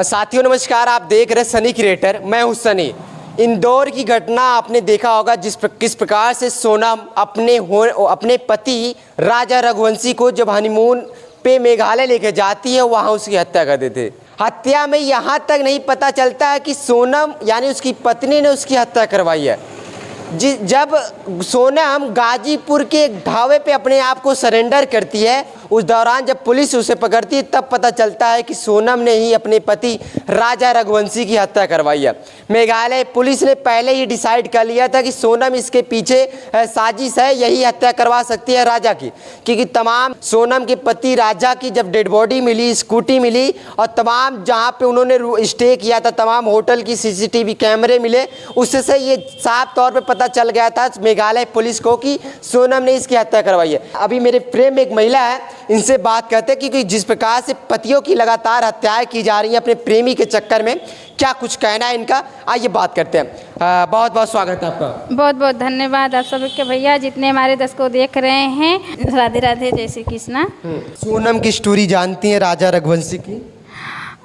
साथियों नमस्कार, आप देख रहे सनी क्रिएटर। मैं हूं सनी। इंदौर की घटना आपने देखा होगा किस प्रकार से सोनम अपने पति राजा रघुवंशी को जब हनीमून पे मेघालय लेके जाती है वहां उसकी हत्या कर देते। हत्या में यहाँ तक नहीं पता चलता है कि सोनम यानी उसकी पत्नी ने उसकी हत्या करवाई है। जब सोनम गाजीपुर के एक ढाबे पे अपने आप को सरेंडर करती है, उस दौरान जब पुलिस उसे पकड़ती है तब पता चलता है कि सोनम ने ही अपने पति राजा रघुवंशी की हत्या करवाई है। मेघालय पुलिस ने पहले ही डिसाइड कर लिया था कि सोनम इसके पीछे साजिश है, यही हत्या करवा सकती है राजा की, क्योंकि तमाम सोनम के पति राजा की जब डेड बॉडी मिली, स्कूटी मिली और तमाम जहाँ पे उन्होंने स्टे किया था तमाम होटल की सीसीटीवी कैमरे मिले, उससे से ये साफ तौर पर पता चल गया था मेघालय पुलिस को कि सोनम ने इसकी हत्या करवाई है। अभी मेरे प्रेम में एक महिला है, इनसे बात करते हैं क्योंकि जिस प्रकार से पतियों की लगातार हत्याएं की जा रही हैं अपने प्रेमी के चक्कर में, क्या कुछ कहना है इनका, आइए बात करते हैं। बहुत बहुत स्वागत है आपका। बहुत बहुत धन्यवाद आप सबके भैया, जितने हमारे दर्शक को देख रहे हैं। राधे राधे, जय श्री कृष्णा। सोनम की स्टोरी जानती हैं, राजा रघुवंशी की?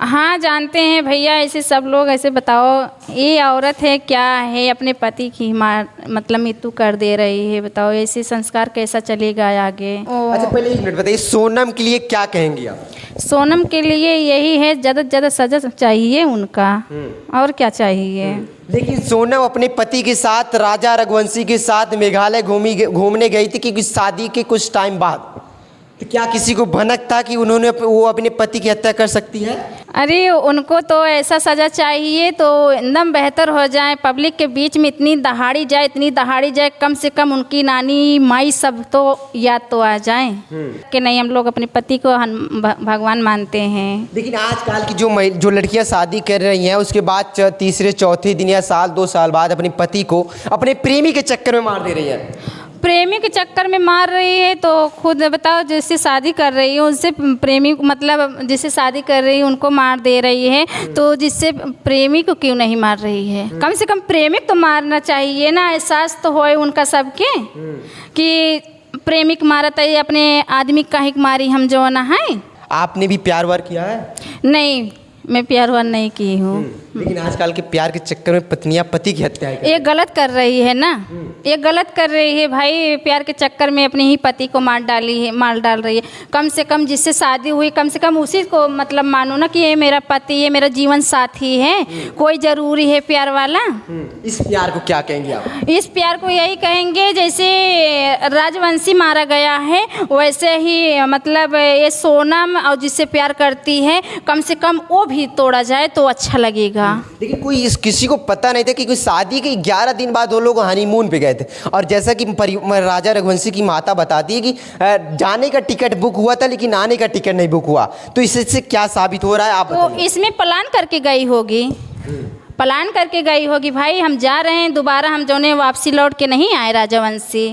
हाँ जानते हैं भैया। ऐसे सब लोग ऐसे बताओ, ये औरत है क्या है, अपने पति की मतलब मृत्यु कर दे रही है। बताओ ऐसे संस्कार कैसा चलेगा आगे। अच्छा पहले एक मिनट बताइए, सोनम के लिए क्या कहेंगी आप? सोनम के लिए यही है, ज़्यादा से ज़्यादा सजा चाहिए उनका, और क्या चाहिए। लेकिन सोनम अपने पति के साथ राजा रघुवंशी के साथ मेघालय घूमने गई थी क्योंकि शादी के कुछ टाइम बाद, तो क्या किसी को भनक था कि वो अपने पति की हत्या कर सकती है? अरे उनको तो ऐसा सज़ा चाहिए तो एकदम बेहतर हो जाए। पब्लिक के बीच में इतनी दहाड़ी जाए, कम से कम उनकी नानी माई सब तो याद तो आ जाए कि नहीं हम लोग अपने पति को भगवान मानते हैं। लेकिन आजकल की जो लड़कियां शादी कर रही हैं उसके बाद तीसरे चौथे दिन या साल 2 साल बाद अपने पति को अपने प्रेमी के चक्कर में मार दे रही हैं। प्रेमी के चक्कर में मार रही है तो खुद बताओ, जिससे शादी कर रही है उनसे प्रेमी मतलब जिससे शादी कर रही है उनको मार दे रही है, तो जिससे प्रेमी को क्यों नहीं मार रही है? कम से कम प्रेमिक तो मारना चाहिए ना, एहसास तो होए उनका सबके कि प्रेमिक मारत है अपने आदमी काहे मारी हम जो ना है। आपने भी प्यार वार किया है? नहीं, मैं प्यार वार नहीं की हूँ। लेकिन आजकल के प्यार के चक्कर में पत्नियां पति की हत्या ये गलत कर रही है ना, ये गलत कर रही है भाई। प्यार के चक्कर में अपने ही पति को मार डाल रही है। कम से कम जिससे शादी हुई कम से कम उसी को मतलब मानो ना कि ये मेरा पति, ये मेरा जीवन साथी है। कोई ज़रूरी है प्यार वाला? इस प्यार को क्या कहेंगे आप? इस प्यार को यही कहेंगे जैसे राजवंशी मारा गया है वैसे ही मतलब ये सोनम और जिससे प्यार करती है कम से कम वो भी तोड़ा जाए तो अच्छा लगेगा। लेकिन किसी को पता नहीं था कि कोई शादी के 11 दिन बाद वो लोग हनीमून पे गए थे, और जैसा कि राजा रघुवंशी की माता बताती है कि जाने का टिकट बुक हुआ था लेकिन आने का टिकट नहीं बुक हुआ, तो इससे क्या साबित हो रहा है आप तो बताइए। इसमें प्लान करके गई होगी, प्लान करके गई होगी भाई हम जा रहे हैं दोबारा, हम जो ने वापसी लौट के नहीं आए राजवंशी।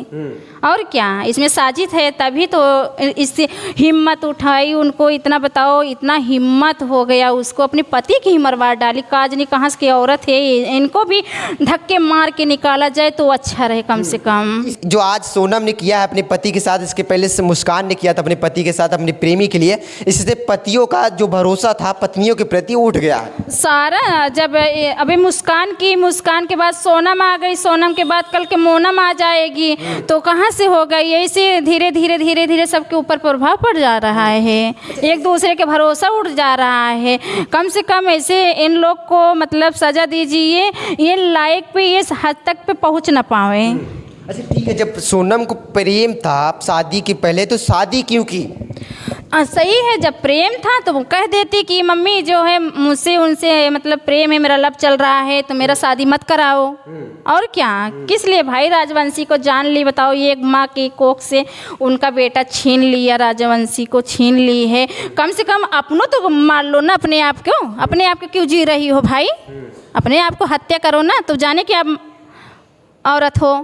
और क्या इसमें साजिश है, तभी तो इससे हिम्मत उठाई उनको। इतना बताओ, इतना हिम्मत हो गया उसको, अपने पति की ही मरवा डाली। काजनी कहाँ की औरत है, इनको भी धक्के मार के निकाला जाए तो अच्छा रहे कम से कम। जो आज सोनम ने किया है अपने पति के साथ, इसके पहले से मुस्कान ने किया था अपने पति के साथ अपने प्रेमी के लिए, इससे पतियों का जो भरोसा था पत्नियों के प्रति उठ गया है सारा। जब अभी मुस्कान के बाद सोनम आ गई, सोनम के बाद कल के मोनम आ जाएगी, तो कहाँ से होगा? ऐसे धीरे धीरे सबके ऊपर प्रभाव पड़ जा रहा है, एक दूसरे के भरोसा उठ जा रहा है। कम से कम ऐसे इन लोग को मतलब सजा दीजिए, ये लायक पे इस हद तक पे पहुंच ना पावे। अच्छा ठीक है, जब सोनम को प्रेम था शादी के पहले तो शादी क्यों की? सही है, जब प्रेम था तो वो कह देती कि मम्मी जो है मुझसे उनसे मतलब प्रेम है, मेरा लव चल रहा है तो मेरा शादी मत कराओ। और क्या किस लिए भाई राजवंशी को जान ली? बताओ, ये एक माँ की कोख से उनका बेटा छीन लिया, राजवंशी को छीन ली है। कम से कम अपनों तो मार लो ना अपने आप को। अपने आप को क्यों जी रही हो भाई? अपने आप को हत्या करो ना, तो जाने कि आप औरत हो।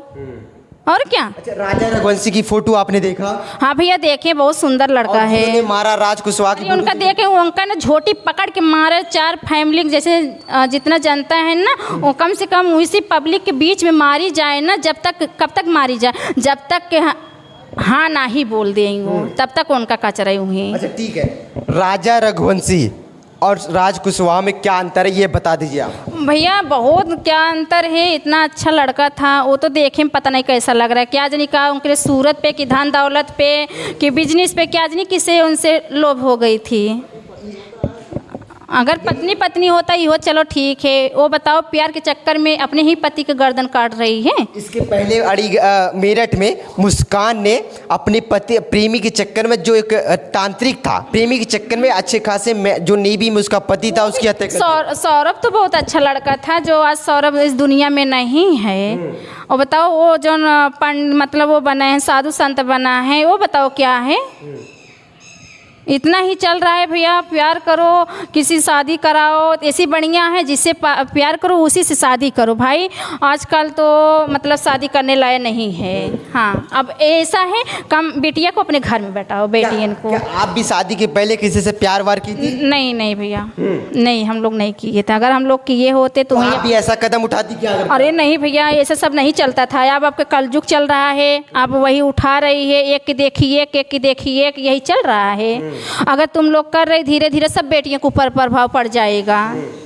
और क्या? अच्छा, राजा रघुवंशी की फोटो आपने देखा? हाँ भैया देखे, बहुत सुंदर लड़का है। उन्होंने मारा राज कुशवाहा की उनका देखे, उनका ना झोटी पकड़ के मारे। 4 फैमिली जैसे जितना जनता है ना, वो कम से कम उसी पब्लिक के बीच में मारी जाए ना। कब तक मारी जाए? जब तक के हाँ ना ही बोल देंगे तब तक उनका कचरा यूँ ही। अच्छा ठीक है, राजा रघुवंशी और राज कुशवाहा में क्या अंतर है ये बता दीजिए आप। भैया बहुत क्या अंतर है, इतना अच्छा लड़का था वो तो देखे में पता नहीं कैसा लग रहा है, क्या जानी कहा उनके सूरत पे कि धन दौलत पे कि बिजनेस पे, क्या जानी किसे उनसे लोभ हो गई थी। अगर पत्नी पत्नी होता ही हो चलो ठीक है, वो बताओ प्यार के चक्कर में अपने ही पति के गर्दन काट रही है। इसके पहले मेरठ में मुस्कान ने अपने पति प्रेमी के चक्कर में, जो एक तांत्रिक था, प्रेमी के चक्कर में अच्छे खासे जो नेवी में उसका पति था उसकी हत्या कर दी। सौरभ तो बहुत अच्छा लड़का था, जो आज सौरभ इस दुनिया में नहीं है। और बताओ वो जो मतलब वो बने हैं साधु संत बना है, वो बताओ क्या है। इतना ही चल रहा है भैया, प्यार करो किसी शादी कराओ, ऐसी बढ़िया है जिससे प्यार करो उसी से शादी करो भाई। आजकल तो मतलब शादी करने लायक नहीं है। हाँ अब ऐसा है, कम बेटिया को अपने घर में बैठाओ, बेटियन को। क्या आप भी शादी के पहले किसी से प्यार वार की थी? नहीं नहीं भैया, नहीं हम लोग नहीं किए थे। अगर हम लोग किए होते तो आप भी ऐसा कदम उठाती क्या? अरे नहीं भैया, ऐसा सब नहीं चलता था। अब आपका कलयुग चल रहा है, आप वही उठा रही है, एक की देखिए एक की देखिए, यही चल रहा है। अगर तुम लोग कर रहे धीरे धीरे सब बेटियों के ऊपर प्रभाव पड़ जाएगा।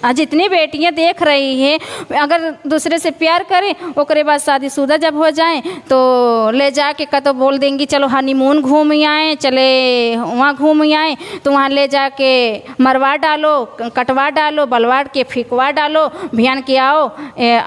आज जितनी बेटियां देख रही है, अगर दूसरे से प्यार करें ओकरे बाद शादीशुदा जब हो जाए तो ले जाके तो बोल देंगी चलो हनीमून घूम आए, चले वहाँ घूम आए, तो वहाँ ले जाके मरवा डालो, कटवा डालो, बलवाड़ के फिकवा डालो, भियान के आओ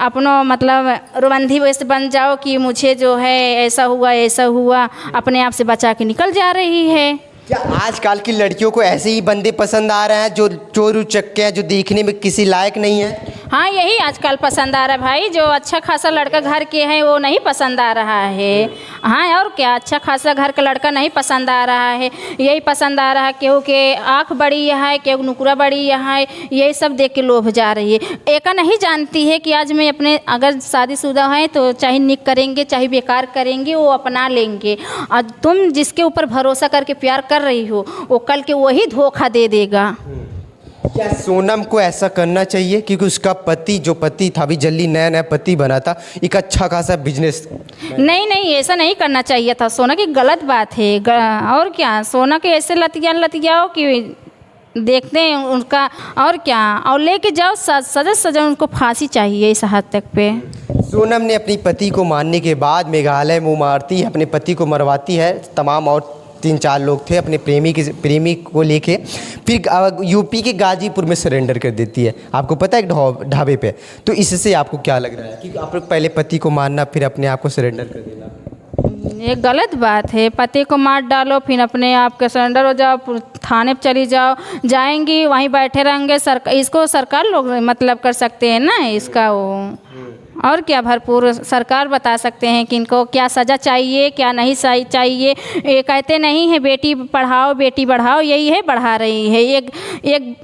अपनो मतलब रुबंधी वैसे बन जाओ कि मुझे जो है ऐसा हुआ, अपने आप से बचा के निकल जा रही है। क्या आजकल की लड़कियों को ऐसे ही बंदे पसंद आ रहे हैं जो चोर उचक्के हैं, जो देखने में किसी लायक नहीं है? हाँ यही आजकल पसंद आ रहा है भाई, जो अच्छा खासा लड़का घर के हैं वो नहीं पसंद आ रहा है। हाँ और क्या, अच्छा खासा घर का लड़का नहीं पसंद आ रहा है, यही पसंद आ रहा है केहू के आँख बड़ी है, केहू नुकरा बड़ी है, यही सब देख के लोभ जा रही है। एका नहीं जानती है कि आज मैं अपने अगर शादीशुदा हैं तो चाहे निक करेंगे चाहे बेकार करेंगे, वो अपना लेंगे। और तुम जिसके ऊपर भरोसा करके प्यार कर रही हो वो कल के वही धोखा दे देगा। क्या सोनम को ऐसा करना चाहिए क्योंकि उसका पति जो पति था, अभी जल्दी नया नया पति बना था, एक अच्छा खासा बिजनेस? नहीं ऐसा नहीं करना चाहिए था सोना की, गलत बात है। और क्या, सोना के ऐसे लतियाओ कि देखते हैं उनका, और क्या, और लेके जाओ सजा उनको फांसी चाहिए इस हद तक पे। सोनम ने अपनी पति को मारने के बाद मेघालय मुँह मारती है, अपने पति को मरवाती है। तमाम और 3-4 लोग थे अपने प्रेमी को लेके, फिर यूपी के गाजीपुर में सरेंडर कर देती है। आपको पता है एक ढाबे पे। तो इससे आपको क्या लग रहा है कि आप पहले पति को मारना फिर अपने आप को सरेंडर कर देना? ये गलत बात है। पति को मार डालो फिर अपने आप के सरेंडर हो जाओ, थाने पर चली जाओ, जाएंगी वहीं बैठे रहेंगे। इसको सरकार लोग मतलब कर सकते हैं ना इसका, वो और क्या भरपूर सरकार बता सकते हैं कि इनको क्या सज़ा चाहिए क्या नहीं चाहिए। ये कहते नहीं है बेटी पढ़ाओ बेटी बढ़ाओ, यही है बढ़ा रही है।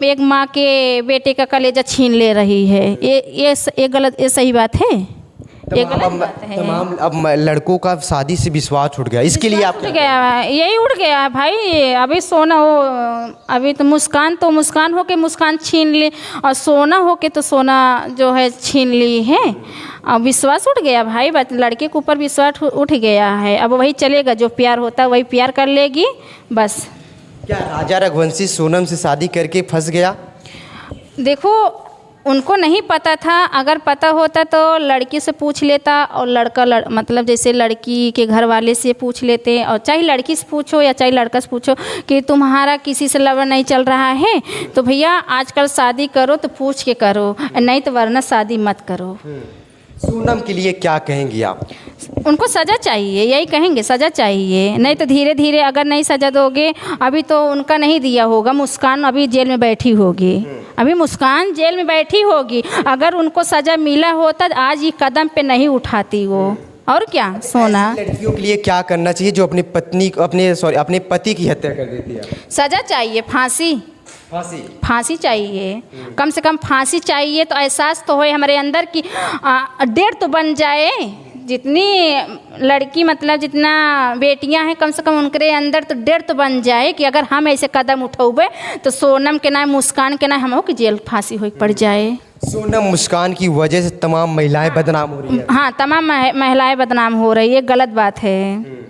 एक माँ के बेटे का कलेजा छीन ले रही है। ये गलत, ये सही बात है, ये गलत बात है। तमाम अब लड़कों का शादी से विश्वास उठ गया, इसके लिए आप उठ गया, यही उठ गया भाई। अभी सोना हो, अभी तो मुस्कान हो के मुस्कान छीन ली, और सोना हो के तो सोना जो है छीन ली है। अब विश्वास उठ गया भाई, लड़के के ऊपर विश्वास उठ गया है। अब वही चलेगा, जो प्यार होता है वही प्यार कर लेगी बस। क्या राजा रघुवंशी सोनम से शादी करके फंस गया? देखो उनको नहीं पता था, अगर पता होता तो लड़की से पूछ लेता, और मतलब जैसे लड़की के घर वाले से पूछ लेते, और चाहे लड़की से पूछो या चाहे लड़का से पूछो कि तुम्हारा किसी से लवर नहीं चल रहा है तो भैया आजकल शादी करो तो पूछ के करो, नहीं तो वरना शादी मत करो। सोनम के लिए क्या कहेंगी आप? उनको सज़ा चाहिए, यही कहेंगे, सज़ा चाहिए। नहीं तो धीरे धीरे अगर नहीं सज़ा दोगे, अभी तो उनका नहीं दिया होगा, मुस्कान अभी जेल में बैठी होगी, अभी मुस्कान जेल में बैठी होगी। अगर उनको सज़ा मिला होता आज ये कदम पे नहीं उठाती वो। और क्या सोना, लड़कियों के लिए क्या करना चाहिए जो अपनी अपने पति की हत्या कर देती है? सज़ा चाहिए, फांसी चाहिए, कम से कम फांसी चाहिए। तो एहसास तो होए हमारे अंदर कि डेढ़ तो बन जाए। जितनी लड़की मतलब जितना बेटियां हैं कम से कम उनके अंदर तो डेढ़ तो बन जाए कि अगर हम ऐसे कदम उठोबे तो सोनम के नाम मुस्कान के नाम हमको कि जेल फांसी हो पड़ जाए। सोनम मुस्कान की वजह से तमाम महिलाएं बदनाम हो रही है। हाँ तमाम महिलाएं बदनाम हो रही है, गलत बात है।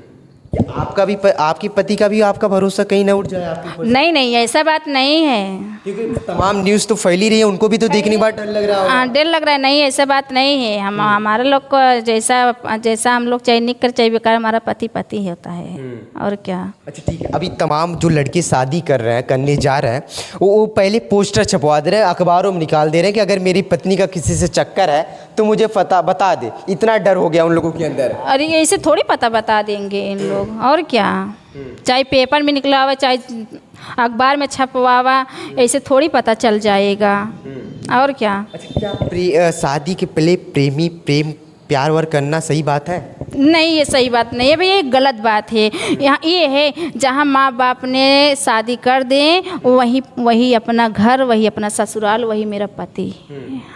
क्या आपका भी आपके पति का भी आपका भरोसा कहीं ना उठ जाए आपके ऊपर? नहीं नहीं, ऐसा बात नहीं है। क्योंकि तमाम न्यूज़ तो फैली रही है, उनको भी तो देखने के बाद डर लग रहा होगा। हाँ, डर लग रहा है। नहीं, ऐसा बात नहीं है। हम हमारे लोग को जैसा जैसा हम लोग चाहे निक कर चाहे बेकार, हमारा पति पति होता है। और क्या। अच्छा ठीक है, अभी तमाम जो लड़के शादी कर रहे हैं, करने जा रहे हैं, वो पहले पोस्टर छपवा दे रहे हैं, अखबारों में निकाल दे रहे हैं कि अगर मेरी पत्नी का किसी से चक्कर है तो मुझे बता दे। इतना डर हो गया उन लोगों के अंदर। अरे ऐसे थोड़ी पता बता देंगे इन लोग। और क्या, चाहे पेपर में निकला हुआ चाहे अखबार में छपवावा, ऐसे थोड़ी पता चल जाएगा। और क्या। अच्छा, क्या शादी के पहले प्रेम प्यार वार करना सही बात है? नहीं, ये सही बात नहीं है भैया, ये गलत बात है। यहाँ ये है जहाँ माँ बाप ने शादी कर दें, वही अपना घर, वही अपना ससुराल, वही मेरा पति।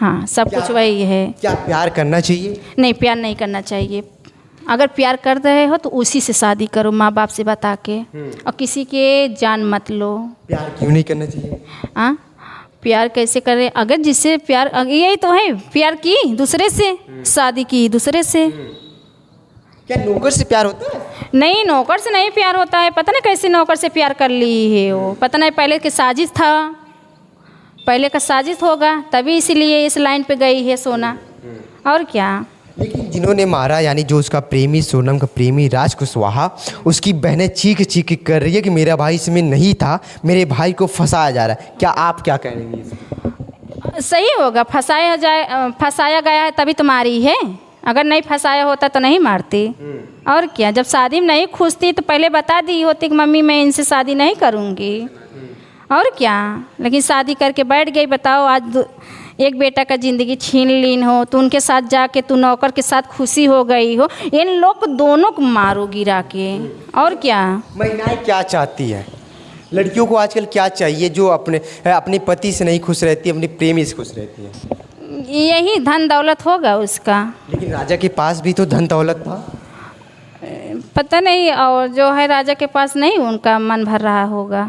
हाँ, सब कुछ वही है। क्या प्यार करना चाहिए? नहीं, प्यार नहीं करना चाहिए। अगर प्यार कर रहे हो तो उसी से शादी करो, माँ बाप से बता के, और किसी के जान मत लो। प्यार क्यों नहीं करना चाहिए? हाँ, प्यार कैसे करें? अगर जिससे प्यार, यही तो है, प्यार की दूसरे से, शादी की दूसरे से। क्या नौकर से प्यार होता है? नहीं, नौकर से नहीं प्यार होता है। पता नहीं कैसे नौकर से प्यार कर ली है वो, पता नहीं पहले के साजिश था, पहले का साजिश होगा, तभी इसीलिए इस लाइन पे गई है सोना। और क्या। लेकिन जिन्होंने मारा, यानी जो उसका प्रेमी, सोनम का प्रेमी राज कुशवाहा, उसकी बहनें चीख चीख कर रही है कि मेरा भाई इसमें नहीं था, मेरे भाई को फंसाया जा रहा है। क्या आप क्या कहेंगे? सही होगा, फंसाया गया है तभी तो मारी है। अगर नहीं फंसाया होता तो नहीं मारती। और क्या, जब शादी में नहीं खुश थी तो पहले बता दी होती कि मम्मी मैं इनसे शादी नहीं करूँगी। और क्या। लेकिन शादी करके बैठ गई। बताओ, आज एक बेटा का ज़िंदगी छीन लीन हो, तो उनके साथ जाके तू नौकर के साथ खुशी हो गई हो, इन लोग को दोनों को मारो गिरा के। और क्या। महिलाएं क्या चाहती है? लड़कियों को आजकल क्या चाहिए जो अपने पति से नहीं खुश रहती, अपने प्रेमी से खुश रहती है? यही धन दौलत होगा उसका। लेकिन राजा के पास भी तो धन दौलत था। पता नहीं, और जो है राजा के पास नहीं, उनका मन भर रहा होगा।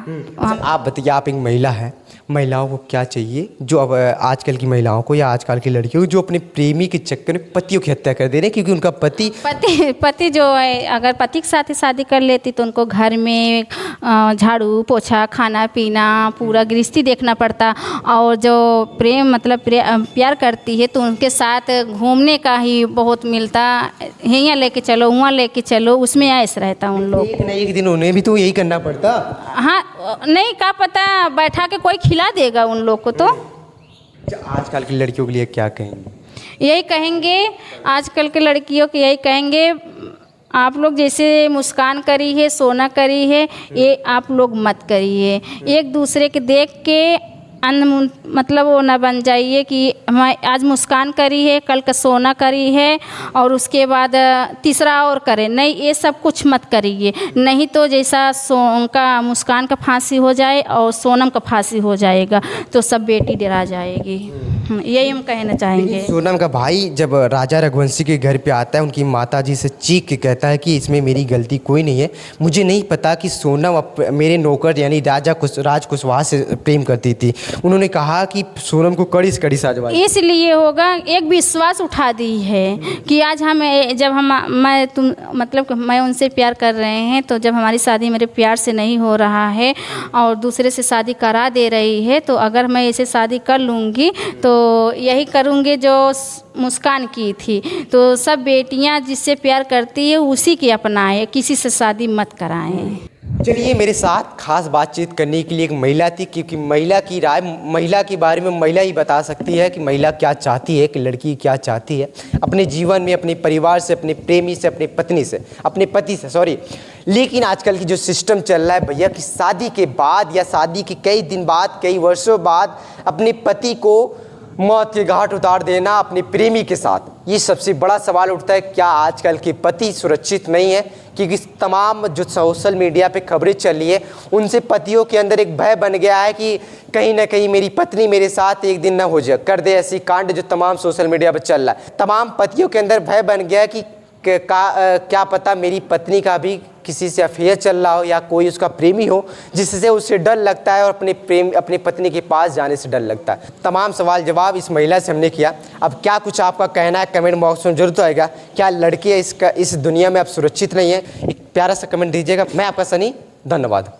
आप बताइए, आप एक महिला है, महिलाओं को क्या चाहिए जो अब आजकल की महिलाओं को या आजकल की लड़कियों को जो अपने प्रेमी के चक्कर में पतियों की हत्या कर दे रहे हैं, क्योंकि उनका पति जो है, अगर पति के साथ ही शादी कर लेती तो उनको घर में झाड़ू पोछा, खाना पीना, पूरा गृहस्थी देखना पड़ता। और जो प्रेम मतलब प्यार करती है तो उनके साथ घूमने का ही बहुत मिलता, यहाँ लेके चलो, वहाँ लेके चलो, उसमें ऐसा रहता उन लोग। एक न एक दिन उन्हें भी तो यही करना पड़ता। हाँ, नहीं, क्या पता बैठा के कोई खिला देगा उन लोग को। तो आजकल की लड़कियों के लिए क्या कहेंगे? यही कहेंगे, आजकल के लड़कियों को यही कहेंगे, आप लोग जैसे मुस्कान करी है, सोना करी है, ये आप लोग मत करिए। एक दूसरे के देख के मतलब वो ना बन जाइए कि हम आज मुस्कान करी है, कल का सोना करी है और उसके बाद तीसरा और करें। नहीं, ये सब कुछ मत करिए, नहीं तो जैसा उनका मुस्कान का फांसी हो जाए और सोनम का फांसी हो जाएगा तो सब बेटी डरा जाएगी। यही हम कहना चाहेंगे। सोनम का भाई जब राजा रघुवंशी के घर पे आता है, उनकी माता जी से चीख के कहता है कि इसमें मेरी गलती कोई नहीं है, मुझे नहीं पता कि सोनम मेरे नौकर यानी राज कुशवाहा से प्रेम करती थी। उन्होंने कहा कि सोनम को कड़ी से कड़ी सजा। इसलिए होगा, एक विश्वास उठा दी है कि आज मैं उनसे प्यार कर रहे हैं, तो जब हमारी शादी मेरे प्यार से नहीं हो रहा है और दूसरे से शादी करा दे रही है, तो अगर मैं ऐसे शादी कर लूँगी तो यही करूँगी जो मुस्कान की थी। तो सब बेटियाँ जिससे प्यार करती है उसी की अपनाएं, किसी से शादी मत कराएं। चलिए, मेरे साथ खास बातचीत करने के लिए एक महिला थी, क्योंकि महिला की राय, महिला के बारे में महिला ही बता सकती है कि महिला क्या चाहती है, कि लड़की क्या चाहती है अपने जीवन में, अपने परिवार से, अपने प्रेमी से, अपने पत्नी से, अपने पति से, सॉरी। लेकिन आजकल की जो सिस्टम चल रहा है भैया, कि शादी के बाद या शादी के कई दिन बाद, कई वर्षों बाद अपने पति को मौत के घाट उतार देना अपने प्रेमी के साथ, ये सबसे बड़ा सवाल उठता है। क्या आजकल के पति सुरक्षित नहीं है? क्योंकि तमाम जो सोशल मीडिया पे खबरें चल रही है, उनसे पतियों के अंदर एक भय बन गया है कि कहीं ना कहीं मेरी पत्नी मेरे साथ एक दिन ना हो जाए, कर दे ऐसी कांड, जो तमाम सोशल मीडिया पर चल रहा है। तमाम पतियों के अंदर भय बन गया है कि क्या पता मेरी पत्नी का भी किसी से अफेयर चल रहा हो या कोई उसका प्रेमी हो जिससे उसे डर लगता है और अपनी पत्नी के पास जाने से डर लगता है। तमाम सवाल जवाब इस महिला से हमने किया। अब क्या कुछ आपका कहना है कमेंट बॉक्स में जरूर आएगा। क्या लड़के इस दुनिया में अब सुरक्षित नहीं है? एक प्यारा सा कमेंट दीजिएगा। मैं आपका सनी, धन्यवाद।